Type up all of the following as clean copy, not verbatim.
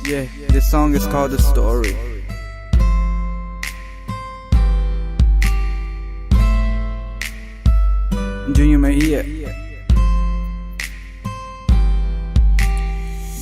Yeah, this song is called The Story. Junior Mejia.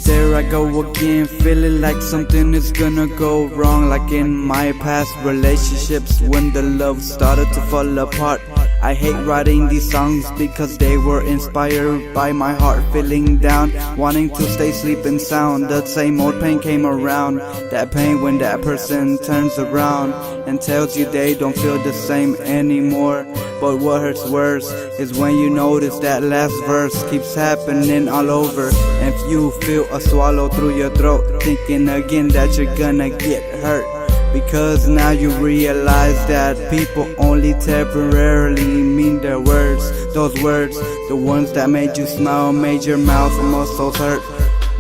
There I go again, feeling like something is gonna go wrong. Like in my past relationships, when the love started to fall apart. I hate writing these songs because they were inspired by my heart feeling down, wanting to stay sleeping sound. That same old pain came around, that pain when that person turns around and tells you they don't feel the same anymore. But what hurts worse is when you notice that last verse keeps happening all over, and you feel a swallow through your throat, thinking again that you're gonna get hurt. Because now you realize that people only temporarily mean their words. Those words, the ones that made you smile, made your mouth and muscles hurt.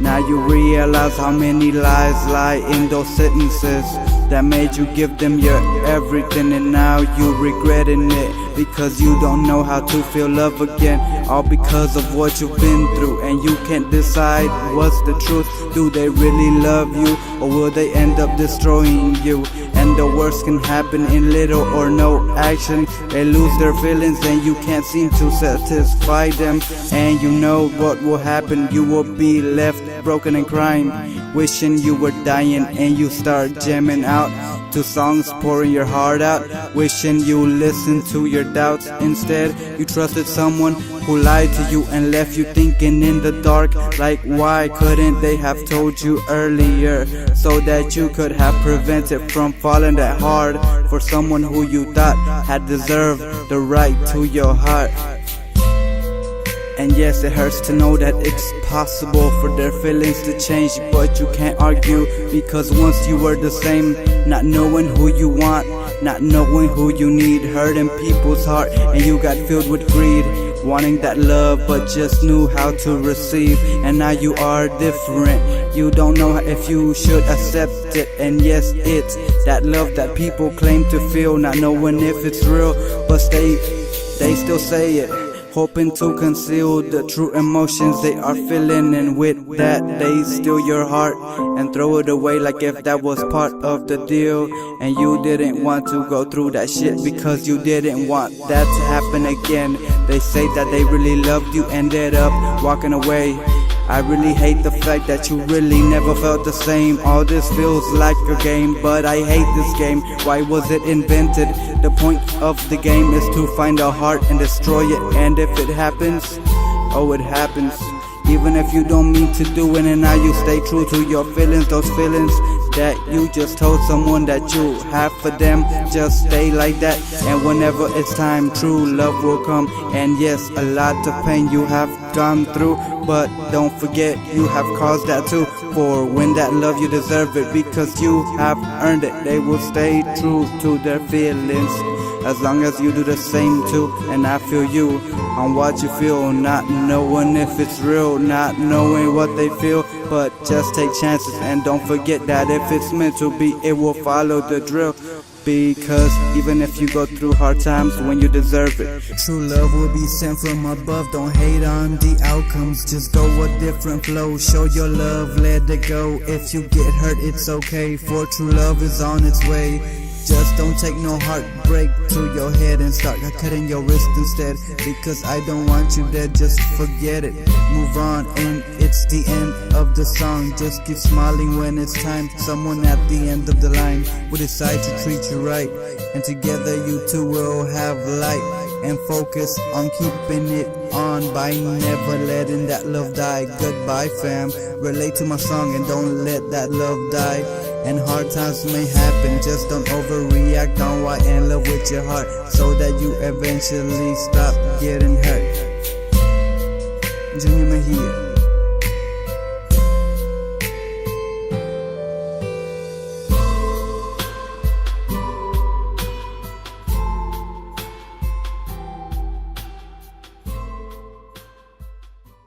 Now you realize how many lies lie in those sentences that made you give them your everything, and now you regretting it because you don't know how to feel love again. All because of what you've been through, and you can't decide what's the truth. Do they really love you, or will they end up destroying you? And the worst can happen in little or no action. They lose their feelings and you can't seem to satisfy them. And you know what will happen, you will be left broken and crying, wishing you were dying. And you start jamming out to songs, pouring your heart out, wishing you listened to your doubts. Instead, you trusted someone who lied to you and left you thinking in the dark. Like, why couldn't they have told you earlier, so that you could have prevented from falling that hard for someone who you thought had deserved the right to your heart? And yes, it hurts to know that it's possible for their feelings to change, but you can't argue, because once you were the same, not knowing who you want, not knowing who you need, hurting people's heart, and you got filled with greed, wanting that love but just knew how to receive. And now you are different, you don't know if you should accept it. And yes, it's that love that people claim to feel, not knowing if it's real, but they still say it, hoping to conceal the true emotions they are feeling. And with that, they steal your heart and throw it away like if that was part of the deal. And you didn't want to go through that shit because you didn't want that to happen again. They say that they really loved you, ended up walking away. I really hate the fact that you really never felt the same. All this feels like a game, but I hate this game. Why was it invented? The point of the game is to find a heart and destroy it. And if it happens, oh, it happens. Even if you don't mean to do it, and now you stay true to your feelings. Those feelings that you just told someone that you have for them, just stay like that. And whenever it's time, true love will come. And yes, a lot of pain you have gone through, but don't forget you have caused that too. For when that love, you deserve it because you have earned it. They will stay true to their feelings as long as you do the same too. And I feel you on what you feel, not knowing if it's real, not knowing what they feel, but just take chances. And don't forget that if it's meant to be, it will follow the drill. Because even if you go through hard times, when you deserve it, true love will be sent from above. Don't hate on the outcomes, just go a different flow. Show your love, let it go. If you get hurt, it's okay, for true love is on its way. Just don't take no heartbreak to your head and start cutting your wrist instead, because I don't want you dead. Just forget it, move on, and it's the end of the song. Just keep smiling when it's time. Someone at the end of the line will decide to treat you right, and together you two will have light. And focus on keeping it on by never letting that love die. Goodbye fam, relate to my song and don't let that love die. And hard times may happen, just don't overreact on why, and love with your heart, so that you eventually stop getting hurt. Junior Mejia.